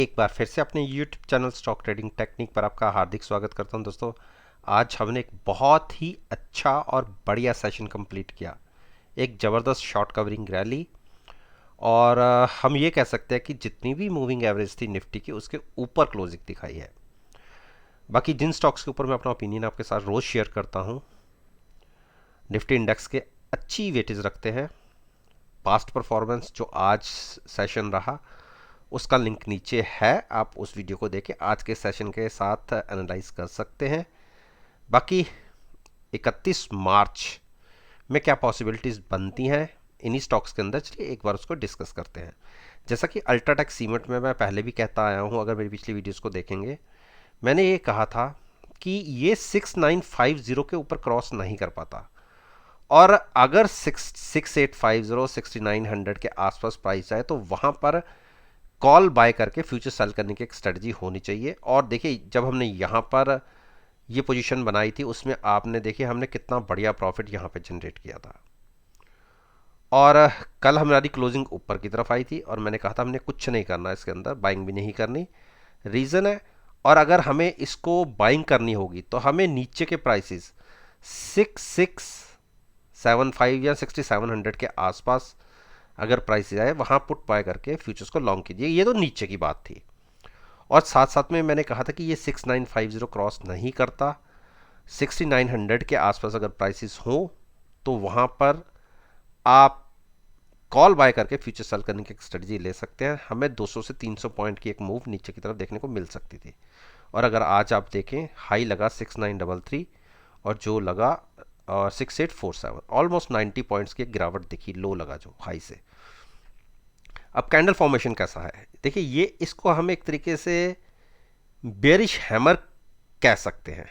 एक बार फिर से अपने YouTube channel stock trading technique पर आपका हार्दिक स्वागत करता हूं दोस्तों। आज हमने एक बहुत ही अच्छा और बढ़िया सेशन कंप्लीट किया। एक ज़बरदस्त शॉर्ट कवरिंग रैली और हम ये कह सकते हैं कि जितनी भी मूविंग एवरेज थी निफ्टी की उसके ऊपर क्लोजिंग दिखाई है। बाकी जिन स्टॉक्स के ऊपर मैं अपना ओपिनियन आपके साथ रोज़ शेयर करता हूँ, निफ्टी इंडेक्स के अच्छी वेटेज रखते हैं। पास्ट परफॉर्मेंस जो आज सेशन रहा उसका लिंक नीचे है, आप उस वीडियो को देखें, आज के सेशन के साथ एनालाइज कर सकते हैं। बाकी 31 मार्च में क्या पॉसिबिलिटीज़ बनती हैं इन्हीं स्टॉक्स के अंदर, चलिए एक बार उसको डिस्कस करते हैं। जैसा कि अल्ट्राटेक सीमेंट में मैं पहले भी कहता आया हूं, अगर मेरी पिछली वीडियोस को देखेंगे मैंने ये कहा था कि ये 6950 के ऊपर क्रॉस नहीं कर पाता, और अगर 6850 6900 के आसपास प्राइस जाए तो वहां पर कॉल बाय करके फ्यूचर सेल करने की एक स्ट्रेटजी होनी चाहिए। और देखिए जब हमने यहाँ पर ये पोजीशन बनाई थी उसमें आपने देखिए हमने कितना बढ़िया प्रॉफिट यहाँ पे जनरेट किया था, और कल हमारी क्लोजिंग ऊपर की तरफ आई थी और मैंने कहा था हमने कुछ नहीं करना, इसके अंदर बाइंग भी नहीं करनी। रीज़न है, और अगर हमें इसको बाइंग करनी होगी तो हमें नीचे के प्राइसेस 6675 या 6700 के आसपास अगर प्राइस आए वहाँ पुट बाय करके फ्यूचर्स को लॉन्ग कीजिए। ये तो नीचे की बात थी, और साथ साथ में मैंने कहा था कि ये 6950 क्रॉस नहीं करता। 6900 के आसपास अगर प्राइसेस हो तो वहाँ पर आप कॉल बाय करके फ्यूचर सेल करने की एक स्ट्रेटजी ले सकते हैं। हमें 200 से 300 पॉइंट की एक मूव नीचे की तरफ देखने को मिल सकती थी, और अगर आज आप देखें हाई लगा 6933 और जो लगा 6847, ऑलमोस्ट 90 पॉइंट्स की एक गिरावट दिखी, लो लगा जो हाई से। अब कैंडल फॉर्मेशन कैसा है देखिए, ये इसको हम एक तरीके से बेरिश हैमर कह सकते हैं।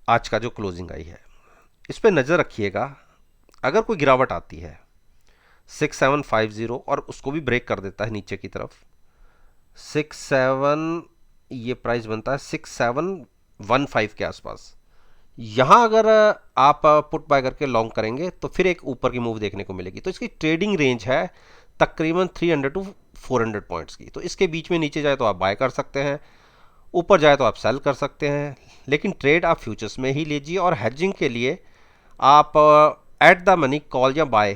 आज का जो क्लोजिंग आई है इस पर नज़र रखिएगा, अगर कोई गिरावट आती है 6750 और उसको भी ब्रेक कर देता है नीचे की तरफ 67, ये प्राइस बनता है 6715 के आसपास, यहाँ अगर आप पुट बाय करके लॉन्ग करेंगे तो फिर एक ऊपर की मूव देखने को मिलेगी। तो इसकी ट्रेडिंग रेंज है तकरीबन 300 टू 400 पॉइंट्स की, तो इसके बीच में नीचे जाए तो आप बाय कर सकते हैं, ऊपर जाए तो आप सेल कर सकते हैं, लेकिन ट्रेड आप फ्यूचर्स में ही लीजिए। और हेजिंग के लिए आप एट द मनी कॉल या बाय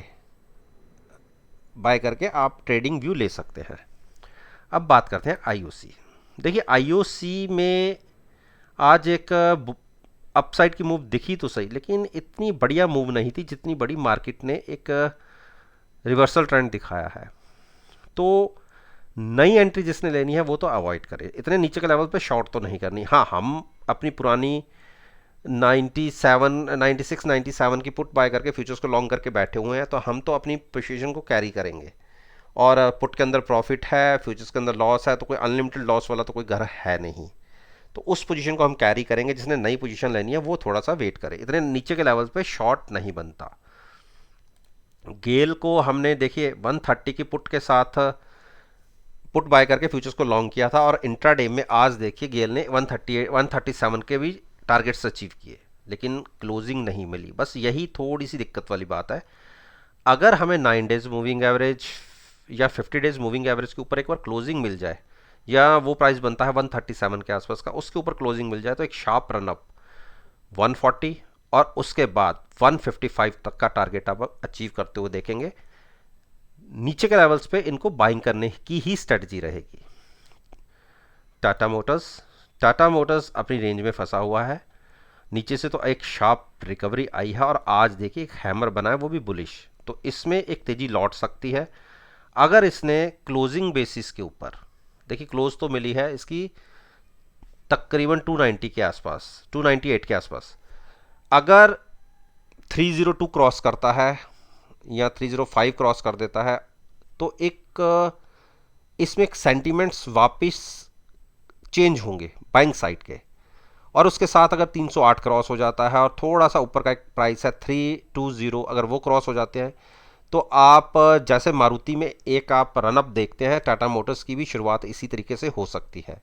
करके आप ट्रेडिंग व्यू ले सकते हैं। अब बात करते हैं आईओसी। देखिए आईओसी में आज एक अपसाइड की मूव दिखी तो सही, लेकिन इतनी बढ़िया मूव नहीं थी जितनी बड़ी मार्केट ने एक रिवर्सल ट्रेंड दिखाया है। तो नई एंट्री जिसने लेनी है वो तो अवॉइड करे, इतने नीचे के लेवल पे शॉर्ट तो नहीं करनी। हाँ, हम अपनी पुरानी 96 97 की पुट बाय करके फ्यूचर्स को लॉन्ग करके बैठे हुए हैं, तो हम तो अपनी पोजीशन को कैरी करेंगे, और पुट के अंदर प्रॉफिट है, फ्यूचर्स के अंदर लॉस है, तो कोई अनलिमिटेड लॉस वाला तो कोई घर है नहीं, तो उस पोजीशन को हम कैरी करेंगे। जिसने नई पोजीशन लेनी है वो थोड़ा सा वेट करे, इतने नीचे के लेवल पे शॉर्ट नहीं बनता। गेल को हमने देखिए 130 की पुट के साथ पुट बाय करके फ्यूचर्स को लॉन्ग किया था, और इंट्राडे में आज देखिए गेल ने 138 137 के भी टारगेट्स अचीव किए, लेकिन क्लोजिंग नहीं मिली। बस यही थोड़ी सी दिक्कत वाली बात है। अगर हमें 9 डेज मूविंग एवरेज या 50 डेज मूविंग एवरेज के ऊपर एक बार क्लोजिंग मिल जाए, या वो प्राइस बनता है 137 के आसपास का, उसके ऊपर क्लोजिंग मिल जाए तो एक शार्प रनअप 140 और उसके बाद 155 तक का टारगेट आप अचीव करते हुए देखेंगे। नीचे के लेवल्स पे इनको बाइंग करने की ही स्ट्रेटजी रहेगी। टाटा मोटर्स अपनी रेंज में फंसा हुआ है, नीचे से तो एक शार्प रिकवरी आई है और आज देखिए एक हैमर बना है वो भी बुलिश, तो इसमें एक तेजी लौट सकती है अगर इसने क्लोजिंग बेसिस के ऊपर, देखिए क्लोज तो मिली है इसकी तकरीबन 290 के आसपास, 298 के आसपास, अगर 302 क्रॉस करता है या 305 क्रॉस कर देता है तो एक इसमें एक सेंटीमेंट्स वापस चेंज होंगे बाइंग साइड के, और उसके साथ अगर 308 क्रॉस हो जाता है और थोड़ा सा ऊपर का एक प्राइस है 320, अगर वो क्रॉस हो जाते हैं तो आप जैसे मारुति में एक आप रनअप देखते हैं, टाटा मोटर्स की भी शुरुआत इसी तरीके से हो सकती है।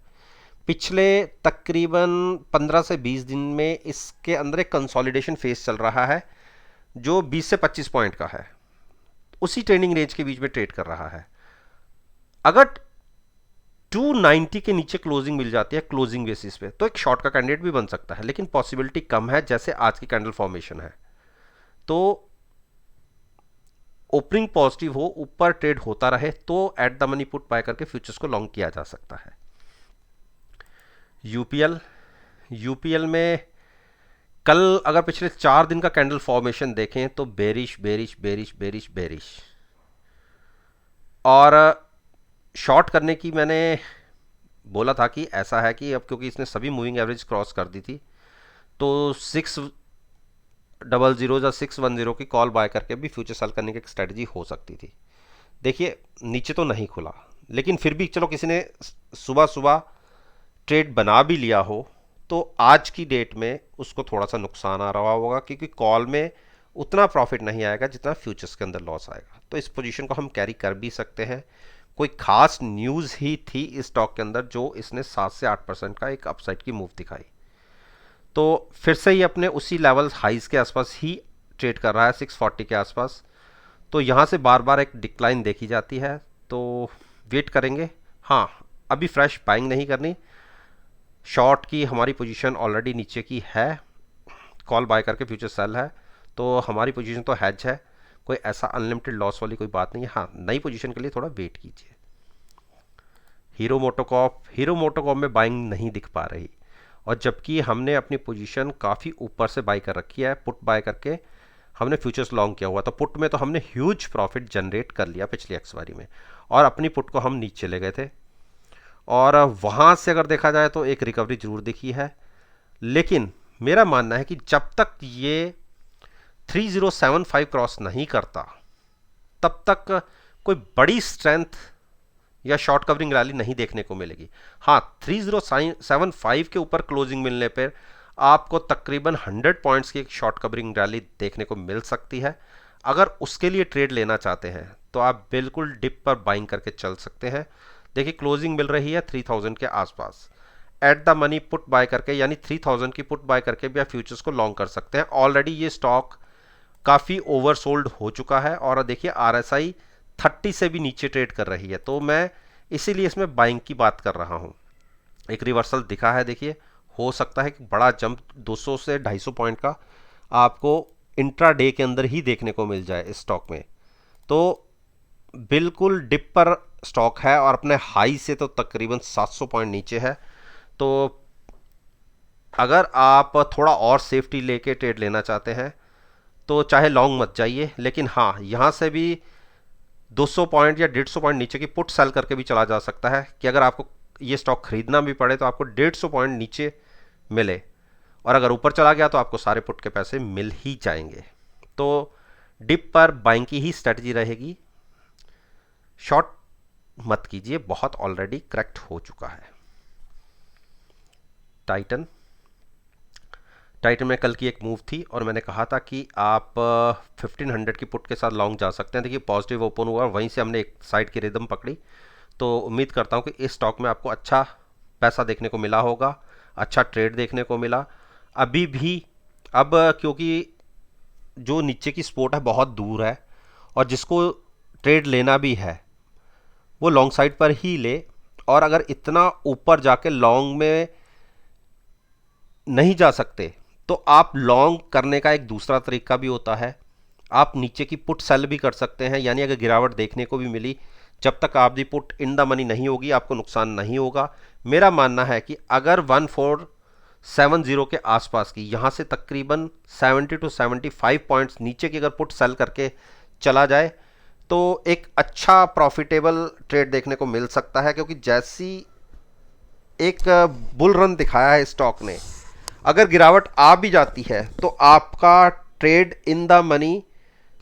पिछले तकरीबन 15 से 20 दिन में इसके अंदर एक कंसोलिडेशन फेज चल रहा है जो 20 से 25 पॉइंट का है, उसी ट्रेडिंग रेंज के बीच में ट्रेड कर रहा है। अगर 290 के नीचे क्लोजिंग मिल जाती है क्लोजिंग बेसिस पे तो एक शॉर्ट का कैंडिडेट भी बन सकता है, लेकिन पॉसिबिलिटी कम है जैसे आज की कैंडल फॉर्मेशन है। तो ओपनिंग पॉजिटिव हो, ऊपर ट्रेड होता रहे तो at the money put buy करके फ्यूचर्स को लॉन्ग किया जा सकता है। यूपीएल, यूपीएल में कल अगर पिछले 4 दिन का कैंडल फॉर्मेशन देखें तो bearish bearish bearish bearish bearish, और शॉर्ट करने की मैंने बोला था कि ऐसा है कि अब क्योंकि इसने सभी मूविंग एवरेज क्रॉस कर दी थी तो 600 या 610 की कॉल बाय करके भी फ्यूचर सेल करने की एक स्ट्रेटजी हो सकती थी। देखिए नीचे तो नहीं खुला, लेकिन फिर भी चलो किसी ने सुबह सुबह ट्रेड बना भी लिया हो तो आज की डेट में उसको थोड़ा सा नुकसान आ रहा होगा, क्योंकि कॉल में उतना प्रॉफिट नहीं आएगा जितना फ्यूचर्स के अंदर लॉस आएगा। तो इस पोजीशन को हम कैरी कर भी सकते हैं। कोई खास न्यूज़ ही थी इस स्टॉक के अंदर जो इसने 7 से 8% का एक अपसाइड की मूव दिखाई, तो फिर से ही अपने उसी लेवल हाइज के आसपास ही ट्रेड कर रहा है 640 के आसपास। तो यहाँ से बार बार एक डिक्लाइन देखी जाती है, तो वेट करेंगे। हाँ, अभी फ्रेश बाइंग नहीं करनी। शॉर्ट की हमारी पोजीशन ऑलरेडी नीचे की है, कॉल बाय करके फ्यूचर सेल है, तो हमारी पोजीशन तो हैज है, कोई ऐसा अनलिमिटेड लॉस वाली कोई बात नहीं है। हाँ, नई पोजीशन के लिए थोड़ा वेट कीजिए। हीरो मोटोकॉप में बाइंग नहीं दिख पा रही, और जबकि हमने अपनी पोजीशन काफ़ी ऊपर से बाई कर रखी है, पुट बाय करके हमने फ्यूचर्स लॉन्ग किया हुआ। तो पुट में तो हमने ह्यूज प्रॉफिट जनरेट कर लिया पिछली एक्सपायरी में, और अपनी पुट को हम नीचे ले गए थे, और वहाँ से अगर देखा जाए तो एक रिकवरी जरूर दिखी है। लेकिन मेरा मानना है कि जब तक ये 3075 क्रॉस नहीं करता तब तक कोई बड़ी स्ट्रेंथ या शॉर्ट कवरिंग रैली नहीं देखने को मिलेगी। हाँ, 3075 के ऊपर क्लोजिंग मिलने पर आपको तकरीबन 100 पॉइंट्स की एक शॉर्ट कवरिंग रैली देखने को मिल सकती है। अगर उसके लिए ट्रेड लेना चाहते हैं तो आप बिल्कुल डिप पर बाइंग करके चल सकते हैं। देखिए क्लोजिंग मिल रही है 3000 के आसपास, at the money put buy करके यानी 3000 की पुट बाय करके भी आप फ्यूचर्स को लॉन्ग कर सकते हैं। ऑलरेडी ये स्टॉक काफ़ी ओवरसोल्ड हो चुका है, और देखिए आरएसआई 30 से भी नीचे ट्रेड कर रही है, तो मैं इसीलिए इसमें बाइंग की बात कर रहा हूँ। एक रिवर्सल दिखा है, देखिए हो सकता है कि बड़ा जंप 200 से 250 पॉइंट का आपको इंट्रा डे के अंदर ही देखने को मिल जाए इस स्टॉक में। तो बिल्कुल डिप पर स्टॉक है, और अपने हाई से तो तकरीबन 700 पॉइंट नीचे है। तो अगर आप थोड़ा और सेफ्टी लेके ट्रेड लेना चाहते हैं तो चाहे लॉन्ग मत जाइए, लेकिन हाँ यहाँ से भी 200 पॉइंट या 150 पॉइंट नीचे की पुट सेल करके भी चला जा सकता है, कि अगर आपको ये स्टॉक खरीदना भी पड़े तो आपको 150 पॉइंट नीचे मिले, और अगर ऊपर चला गया तो आपको सारे पुट के पैसे मिल ही जाएंगे। तो डिप पर बाइंग की ही स्ट्रेटजी रहेगी, शॉर्ट मत कीजिए, बहुत ऑलरेडी करेक्ट हो चुका है। टाइटन में कल की एक मूव थी, और मैंने कहा था कि आप 1500 की पुट के साथ लॉन्ग जा सकते हैं। देखिए पॉजिटिव ओपन हुआ, वहीं से हमने एक साइड की रिदम पकड़ी, तो उम्मीद करता हूं कि इस स्टॉक में आपको अच्छा पैसा देखने को मिला होगा, अच्छा ट्रेड देखने को मिला। अभी भी अब क्योंकि जो नीचे की सपोर्ट है बहुत दूर है, और जिसको ट्रेड लेना भी है वो लॉन्ग साइड पर ही ले, और अगर इतना ऊपर जाके लॉन्ग में नहीं जा सकते तो आप लॉन्ग करने का एक दूसरा तरीका भी होता है, आप नीचे की पुट सेल भी कर सकते हैं। यानी अगर गिरावट देखने को भी मिली, जब तक आपकी पुट इन द मनी नहीं होगी आपको नुकसान नहीं होगा। मेरा मानना है कि अगर 1470 के आसपास की यहाँ से तकरीबन 70 टू 75 पॉइंट्स नीचे की अगर पुट सेल करके चला जाए तो एक अच्छा प्रॉफिटेबल ट्रेड देखने को मिल सकता है, क्योंकि जैसी एक बुल रन दिखाया है स्टॉक ने, अगर गिरावट आ भी जाती है तो आपका trade in the money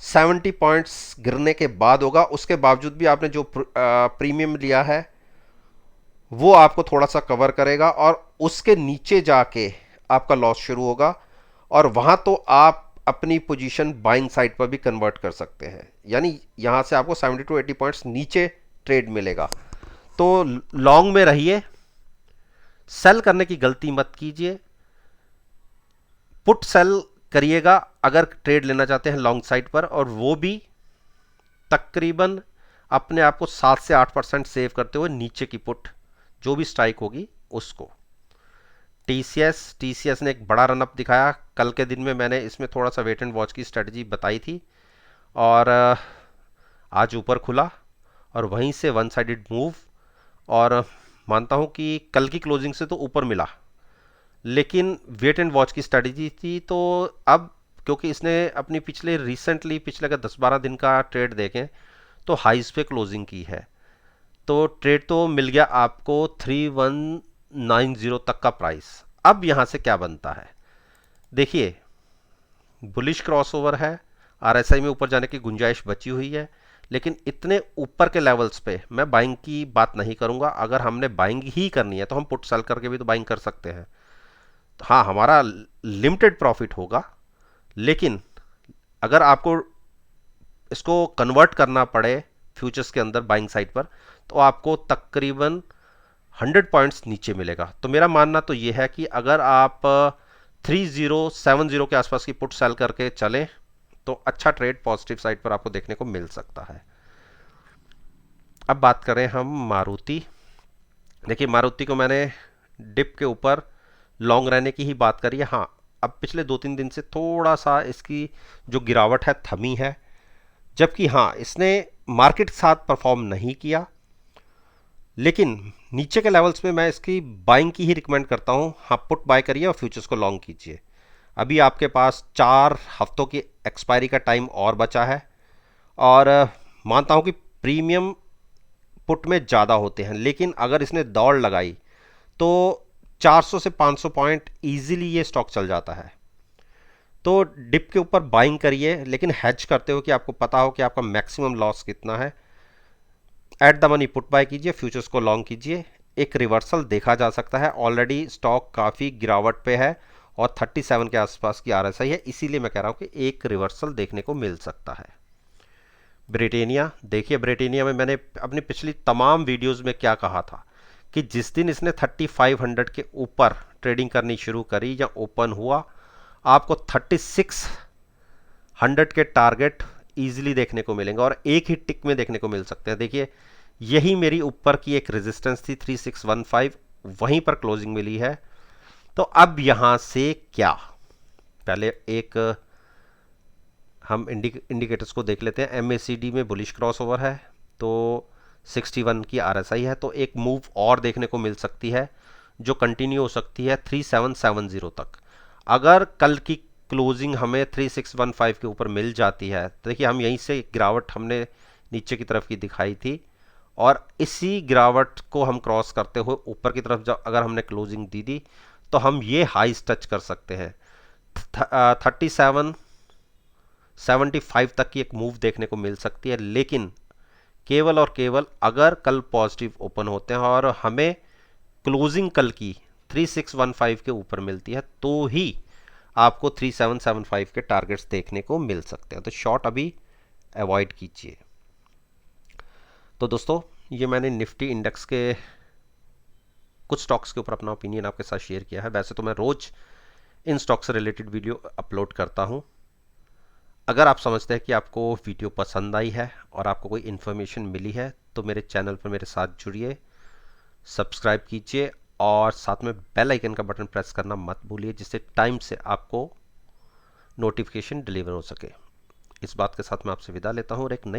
70 points गिरने के बाद होगा। उसके बावजूद भी आपने जो प्रीमियम लिया है वो आपको थोड़ा सा कवर करेगा, और उसके नीचे जाके आपका लॉस शुरू होगा, और वहां तो आप अपनी पोजीशन बाइंग साइड पर भी कन्वर्ट कर सकते हैं। यानी यहां से आपको 70 टू 80 पॉइंट्स नीचे ट्रेड मिलेगा। तो लॉन्ग में रहिए, सेल करने की गलती मत कीजिए, पुट सेल करिएगा अगर ट्रेड लेना चाहते हैं लॉन्ग साइड पर, और वो भी तकरीबन अपने आप को 7 से 8% सेव करते हुए नीचे की पुट जो भी स्ट्राइक होगी उसको। टीसीएस ने एक बड़ा रनअप दिखाया कल के दिन में, मैंने इसमें थोड़ा सा वेट एंड वॉच की स्ट्रेटजी बताई थी, और आज ऊपर खुला और वहीं से वन साइडेड मूव, और मानता हूं कि कल की क्लोजिंग से तो ऊपर मिला, लेकिन वेट एंड वॉच की स्ट्रेटजी थी। तो अब क्योंकि इसने अपनी पिछले अगर 10-12 दिन का ट्रेड देखें तो हाइज पे क्लोजिंग की है, तो ट्रेड तो मिल गया आपको 3190 तक का प्राइस। अब यहां से क्या बनता है, देखिए बुलिश क्रॉसओवर है, आरएसआई में ऊपर जाने की गुंजाइश बची हुई है, लेकिन इतने ऊपर के लेवल्स पे मैं बाइंग की बात नहीं करूंगा। अगर हमने बाइंग ही करनी है तो हम पुट सेल करके भी तो बाइंग कर सकते हैं। तो हाँ, हमारा लिमिटेड प्रॉफिट होगा, लेकिन अगर आपको इसको कन्वर्ट करना पड़े फ्यूचर्स के अंदर बाइंग साइड पर, तो आपको तकरीबन 100 पॉइंट्स नीचे मिलेगा। तो मेरा मानना तो ये है कि अगर आप 3070 के आसपास की पुट सेल करके चलें तो अच्छा ट्रेड पॉजिटिव साइड पर आपको देखने को मिल सकता है। अब बात करें हम मारुति। देखिए मारुति को मैंने डिप के ऊपर लॉन्ग रहने की ही बात करी है। हाँ, अब पिछले 2-3 दिन से थोड़ा सा इसकी जो गिरावट है थमी है, जबकि हाँ इसने मार्केट के साथ परफॉर्म नहीं किया, लेकिन नीचे के लेवल्स में मैं इसकी बाइंग की ही रिकमेंड करता हूँ। हाँ, पुट बाय करिए और फ्यूचर्स को लॉन्ग कीजिए। अभी आपके पास 4 हफ्तों की एक्सपायरी का टाइम और बचा है, और मानता हूँ कि प्रीमियम पुट में ज़्यादा होते हैं, लेकिन अगर इसने दौड़ लगाई तो 400 से 500 पॉइंट इजीली ये स्टॉक चल जाता है। तो डिप के ऊपर बाइंग करिए, लेकिन हैज करते हो कि आपको पता हो कि आपका मैक्सिमम लॉस कितना है। At the money put buy कीजिए, फ्यूचर्स को लॉन्ग कीजिए। एक रिवर्सल देखा जा सकता है, ऑलरेडी स्टॉक काफ़ी गिरावट पे है और 37 के आसपास की आरएसआई है, इसीलिए मैं कह रहा हूँ कि एक रिवर्सल देखने को मिल सकता है। ब्रिटेनिया, देखिए ब्रिटेनिया में मैंने अपनी पिछली तमाम वीडियोस में क्या कहा था कि जिस दिन इसने 3500 के ऊपर ट्रेडिंग करनी शुरू करी या ओपन हुआ, आपको 3600 के टारगेट इजीली देखने को मिलेंगे और एक ही टिक में देखने को मिल सकते हैं। देखिए यही मेरी ऊपर की एक रेजिस्टेंस थी 3615, वहीं पर क्लोजिंग मिली है। तो अब यहां से क्या, पहले एक हम इंडिकेटर्स को देख लेते हैं। एमएसीडी में बुलिश क्रॉसओवर है, तो 61 की आरएसआई है, तो एक मूव और देखने को मिल सकती है जो कंटिन्यू हो सकती है 3770 तक। अगर कल की क्लोजिंग हमें 3615 के ऊपर मिल जाती है, तो देखिए हम यहीं से गिरावट हमने नीचे की तरफ की दिखाई थी, और इसी गिरावट को हम क्रॉस करते हुए ऊपर की तरफ जब अगर हमने क्लोजिंग दी दी तो हम ये हाइज टच कर सकते हैं। 3775 तक की एक मूव देखने को मिल सकती है, लेकिन केवल और केवल अगर कल पॉजिटिव ओपन होते हैं और हमें क्लोजिंग कल की 3615 के ऊपर मिलती है, तो ही आपको 3775 के टारगेट्स देखने को मिल सकते हैं। तो शॉर्ट अभी अवॉइड कीजिए। तो दोस्तों, ये मैंने निफ्टी इंडेक्स के कुछ स्टॉक्स के ऊपर अपना ओपिनियन आपके साथ शेयर किया है। वैसे तो मैं रोज इन स्टॉक से रिलेटेड वीडियो अपलोड करता हूं। अगर आप समझते हैं कि आपको वीडियो पसंद आई है और आपको कोई इन्फॉर्मेशन मिली है, तो मेरे चैनल पर मेरे साथ जुड़िए, सब्सक्राइब कीजिए और साथ में बेल आइकन का बटन प्रेस करना मत भूलिए, जिससे टाइम से आपको नोटिफिकेशन डिलीवर हो सके। इस बात के साथ मैं आपसे विदा लेता हूँ और एक नई